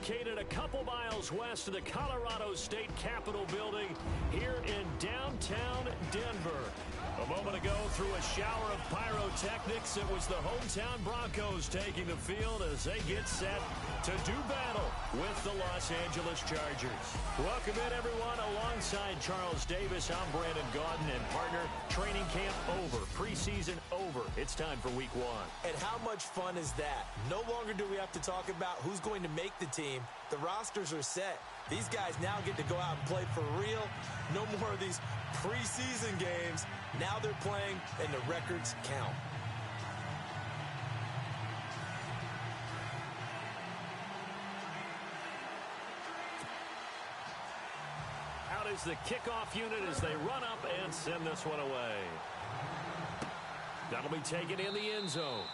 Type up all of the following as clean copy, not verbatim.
located a couple miles west of the Colorado State Capitol building here in downtown Denver. A moment ago, through a shower of pyrotechnics, it was the hometown Broncos taking the field as they get set to do battle with the Los Angeles Chargers. Welcome in, everyone. Alongside Charles Davis, I'm Brandon Gaudin, and partner, training camp over, preseason over. It's time for Week 1. And how much fun is that? No longer do we have to talk about who's going to make the team. The rosters are set. These guys now get to go out and play for real. No more of these preseason games. Now they're playing, and the records count. Out is the kickoff unit as they run up and send this one away. That'll be taken in the end zone.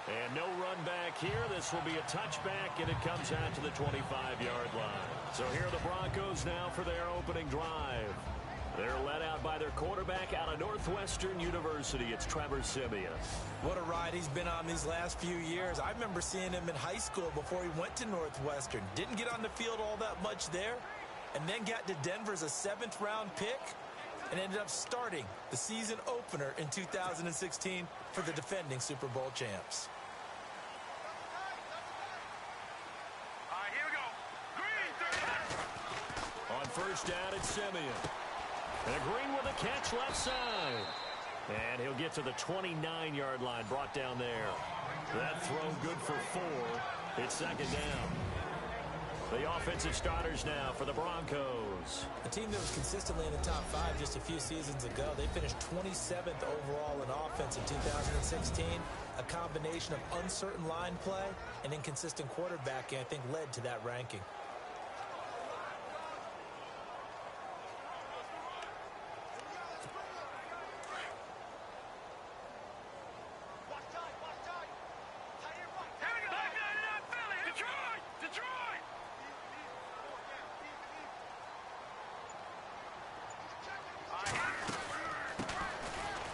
And no run back here. This will be a touchback, and it comes out to the 25-yard line. So here are the Broncos now for their opening drive. They're led out by their quarterback out of Northwestern University. It's Trevor Siemian. What a ride he's been on these last few years. I remember seeing him in high school before he went to Northwestern. Didn't get on the field all that much there, and then got to Denver as a 7th-round pick and ended up starting the season opener in 2016 for the defending Super Bowl champs. All right, here we go. Green, On first down, it's Siemian. And Green with a catch left side. And he'll get to the 29-yard line, brought down there. That throw good for 4. It's second down. The offensive starters now for the Broncos. A team that was consistently in the top 5 just a few seasons ago. They finished 27th overall in offense in 2016. A combination of uncertain line play and inconsistent quarterbacking, I think, led to that ranking.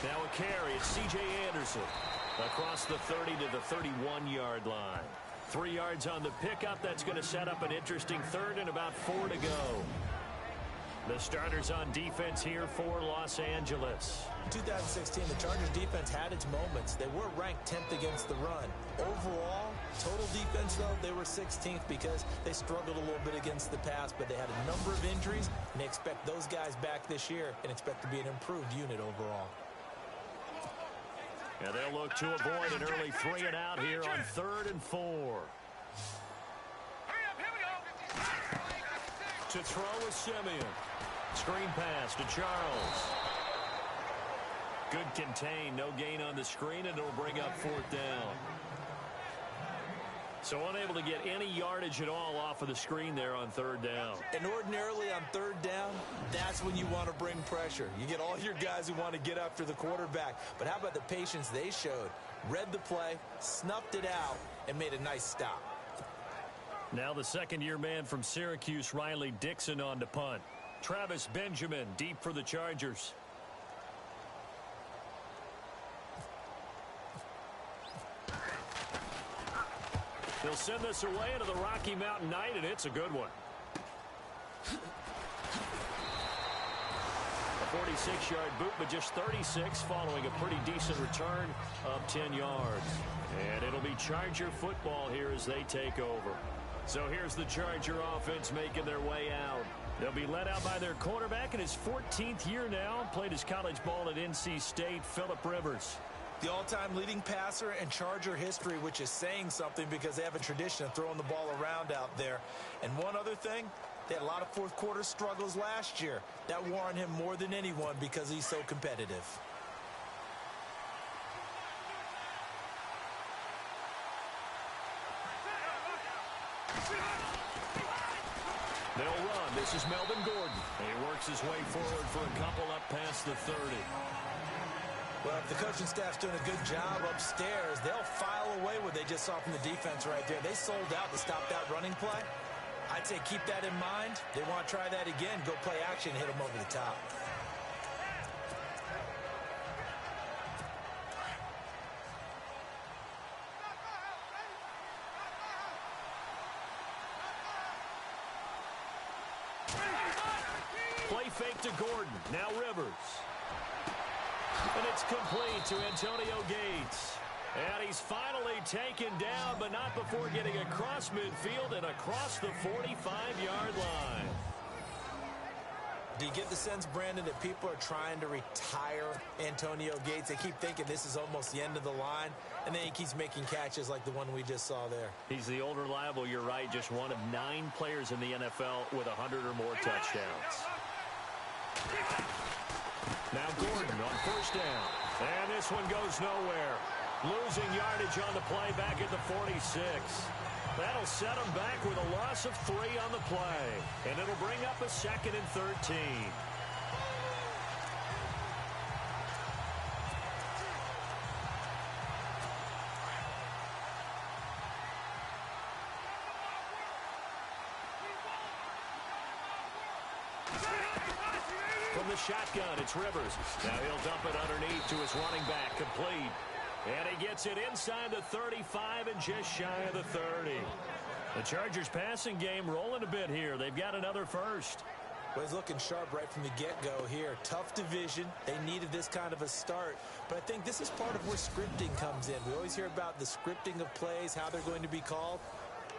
Now a carry, it's C.J. Anderson across the 30 to the 31-yard line. 3 yards on the pickup. That's going to set up an interesting third and about 4 to go. The starters on defense here for Los Angeles. In 2016, the Chargers defense had its moments. They were ranked 10th against the run. Overall, total defense, though, they were 16th because they struggled a little bit against the pass, but they had a number of injuries, and they expect those guys back this year and expect to be an improved unit overall. And they'll look to avoid an early 3 and out here on 3rd and 4. Hurry up, here we go. To throw is Siemian. Screen pass to Charles. Good contain, no gain on the screen, and it'll bring up 4th down. So unable to get any yardage at all off of the screen there on 3rd down. And ordinarily on 3rd down, that's when you want to bring pressure. You get all your guys who want to get after the quarterback. But how about the patience they showed? Read the play, snuffed it out, and made a nice stop. Now the second-year man from Syracuse, Riley Dixon, on to punt. Travis Benjamin deep for the Chargers. They'll send this away into the Rocky Mountain Night, and it's a good one. A 46-yard boot, but just 36 following a pretty decent return of 10 yards. And it'll be Charger football here as they take over. So here's the Charger offense making their way out. They'll be led out by their quarterback in his 14th year now. Played his college ball at NC State, Phillip Rivers. The all-time leading passer in Charger history, which is saying something because they have a tradition of throwing the ball around out there. And one other thing, they had a lot of fourth-quarter struggles last year. That wore on him more than anyone because he's so competitive. They'll run. This is Melvin Gordon. And he works his way forward for a couple up past the 30. Well, if the coaching staff's doing a good job upstairs, they'll file away what they just saw from the defense right there. They sold out to stop that running play. I'd say keep that in mind. They want to try that again. Go play action, hit them over the top. Play fake to Gordon. Now Rivers. And it's complete to Antonio Gates. And he's finally taken down, but not before getting across midfield and across the 45-yard line. Do you get the sense, Brandon, that people are trying to retire Antonio Gates? They keep thinking this is almost the end of the line, and then he keeps making catches like the one we just saw there. He's the old reliable, you're right, just one of 9 players in the NFL with 100 or more touchdowns. Now Gordon on first down. And this one goes nowhere. Losing yardage on the play back at the 46. That'll set him back with a loss of 3 on the play. And it'll bring up a 2nd and 13. From the shotgun, it's Rivers. Now he'll dump it underneath to his running back, complete. And he gets it inside the 35 and just shy of the 30. The Chargers passing game rolling a bit here. They've got another first. Well, he's looking sharp right from the get-go here. Tough division. They needed this kind of a start. But I think this is part of where scripting comes in. We always hear about the scripting of plays, how they're going to be called.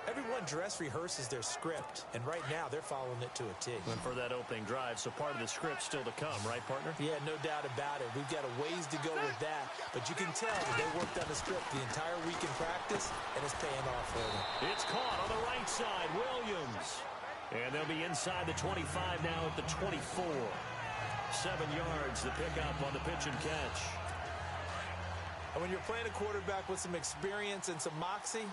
Everyone dress rehearses their script, and right now they're following it to a T. And for that opening drive, so part of the script still to come, right, partner? Yeah, no doubt about it. We've got a ways to go with that, but you can tell that they worked on the script the entire week in practice, and it's paying off for them. It's caught on the right side, Williams. And they'll be inside the 25 now at the 24. 7 yards, the pickup on the pitch and catch. And when you're playing a quarterback with some experience and some moxie,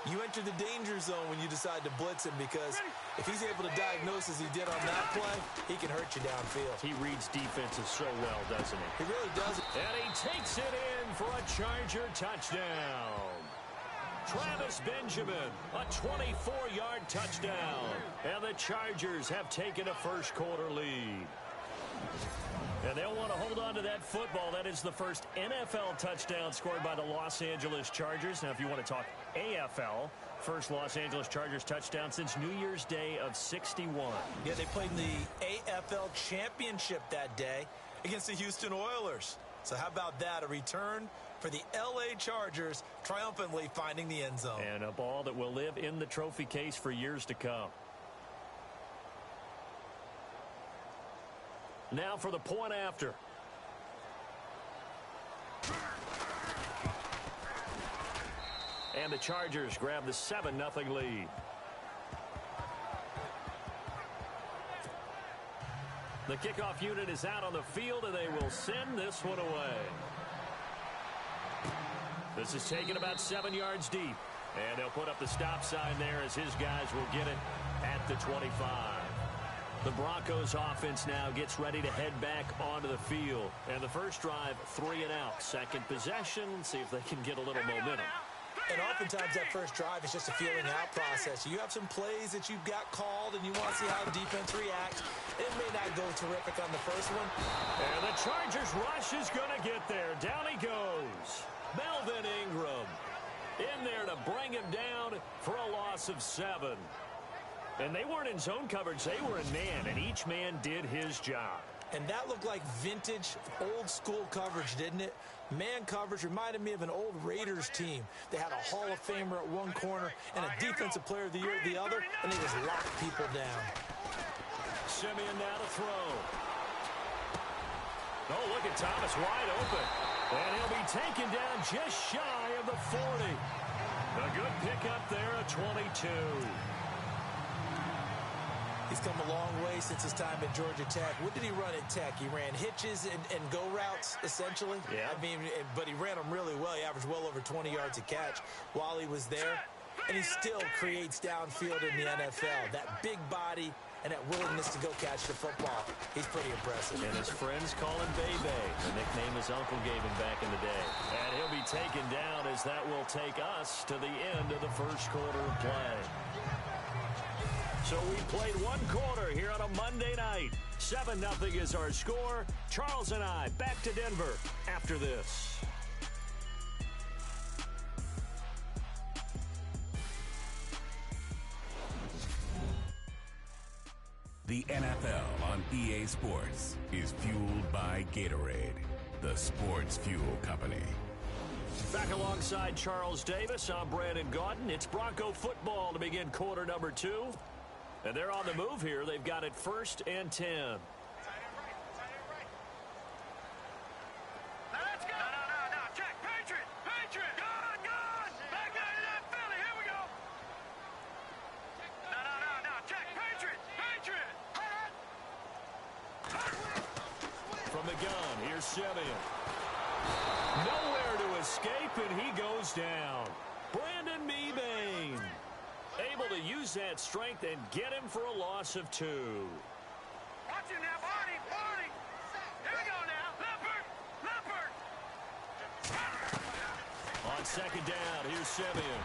you enter the danger zone when you decide to blitz him, because if he's able to diagnose as he did on that play, he can hurt you downfield. He reads defenses so well, doesn't he? He really does. And he takes it in for a Charger touchdown. Travis Benjamin, a 24-yard touchdown. And the Chargers have taken a first-quarter lead. And they'll want to hold on to that football. That is the first NFL touchdown scored by the Los Angeles Chargers. Now, if you want to talk AFL, first Los Angeles Chargers touchdown since New Year's Day of '61. Yeah, they played in the AFL Championship that day against the Houston Oilers. So how about that? A return for the LA Chargers, triumphantly finding the end zone. And a ball that will live in the trophy case for years to come. Now for the point after. And the Chargers grab the 7-0 lead. The kickoff unit is out on the field, and they will send this one away. This is taken about 7 yards deep. And they'll put up the stop sign there as his guys will get it at the 25. The Broncos offense now gets ready to head back onto the field. And the first drive, 3 and out. Second possession, see if they can get a little momentum. And oftentimes that first drive is just a feeling out process. You have some plays that you've got called and you want to see how the defense reacts. It may not go terrific on the first one. And the Chargers rush is going to get there. Down he goes. Melvin Ingram in there to bring him down for a loss of 7. And they weren't in zone coverage. They were in man, and each man did his job. And that looked like vintage, old-school coverage, didn't it? Man coverage reminded me of an old Raiders team. They had a Hall of Famer at one corner and a Defensive Player of the Year at the other, and they just locked people down. Simeon now to throw. Oh, look at Thomas wide open. And he'll be taken down just shy of the 40. A good pickup there at 22. He's come a long way since his time at Georgia Tech. What did he run at Tech? He ran hitches and go routes, essentially. Yeah. I mean, but he ran them really well. He averaged well over 20 yards a catch while he was there. And he still creates downfield in the NFL. That big body and that willingness to go catch the football. He's pretty impressive. And his friends call him Bebe, the nickname his uncle gave him back in the day. And he'll be taken down as that will take us to the end of the first quarter of play. So we played one quarter here on a Monday night. 7-0 is our score. Charles and I back to Denver after this. The NFL on EA Sports is fueled by Gatorade, the sports fuel company. Back alongside Charles Davis, I'm Brandon Gaudin. It's Bronco football to begin quarter number 2. And they're on the move here. They've got it 1st and 10. From the gun, here's Simeon. Nowhere to escape, and he goes down. Brandon Mebane able to use that strength and get him for a loss of 2. Watch him now, Barney, Barney. Here we go now. Leopard. On 2nd down, here's Simeon.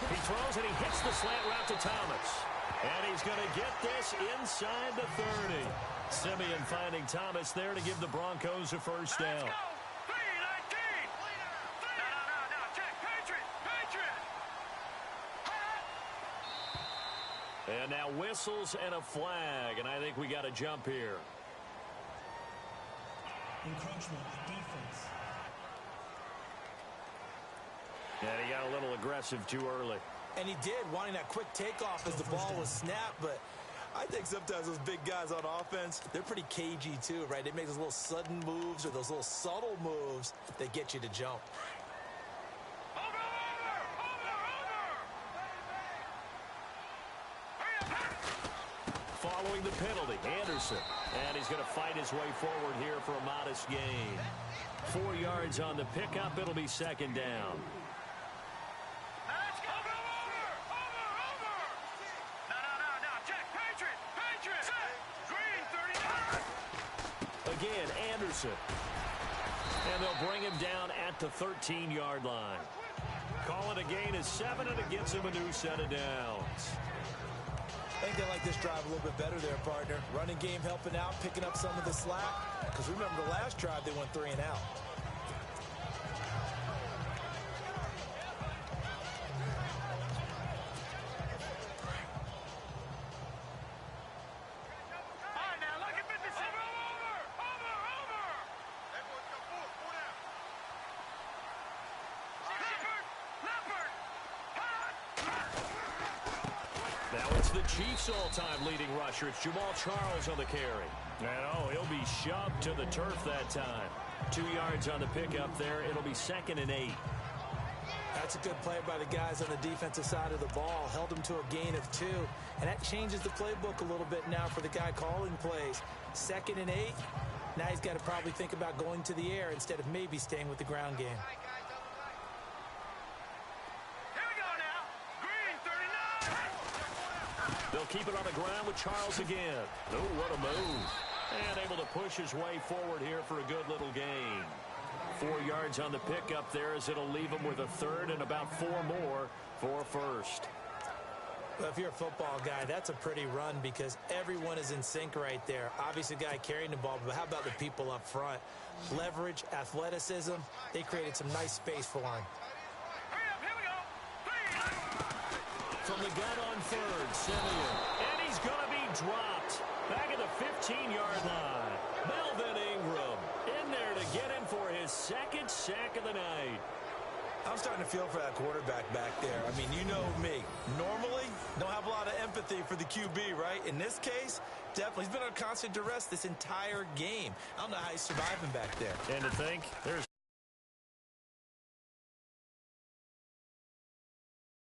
He throws and he hits the slant route to Thomas. And he's going to get this inside the 30. Simeon finding Thomas there to give the Broncos a first down. Let's go. 3-19. No. Check. Patriot. And now whistles and a flag, and I think we got to jump here. Encroachment defense. And he got a little aggressive too early. And he did, wanting that quick takeoff as the ball was snapped. But I think sometimes those big guys on offense, they're pretty cagey too, right? They make those little sudden moves or those little subtle moves that get you to jump. Following the penalty, Anderson. And he's going to fight his way forward here for a modest gain. 4 yards on the pickup. It'll be 2nd down. Let's go. Over. No. Check. Patriot. Green, 39. Again, Anderson. And they'll bring him down at the 13-yard line. Call it a gain of 7, and it gets him a new set of downs. I think they like this drive a little bit better there, partner. Running game helping out, picking up some of the slack. Because remember the last drive, they went 3 and out. Now it's the Chiefs' all-time leading rusher. It's Jamal Charles on the carry. And, he'll be shoved to the turf that time. 2 yards on the pickup there. It'll be 2nd and 8. That's a good play by the guys on the defensive side of the ball. Held him to a gain of 2. And that changes the playbook a little bit now for the guy calling plays. 2nd and 8. Now he's got to probably think about going to the air instead of maybe staying with the ground game. They'll keep it on the ground with Charles again. Oh, what a move. And able to push his way forward here for a good little gain. 4 yards on the pickup there as it'll leave him with a 3rd and about 4 more for a first. Well, if you're a football guy, that's a pretty run because everyone is in sync right there. Obviously, the guy carrying the ball, but how about the people up front? Leverage, athleticism, they created some nice space for him. From the gun on 3rd, Simeon. And he's going to be dropped. Back at the 15-yard line. Melvin Ingram in there to get him for his 2nd sack of the night. I'm starting to feel for that quarterback back there. I mean, you know me. Normally, don't have a lot of empathy for the QB, right? In this case, definitely. He's been under constant duress this entire game. I don't know how he's surviving back there. And to think, there's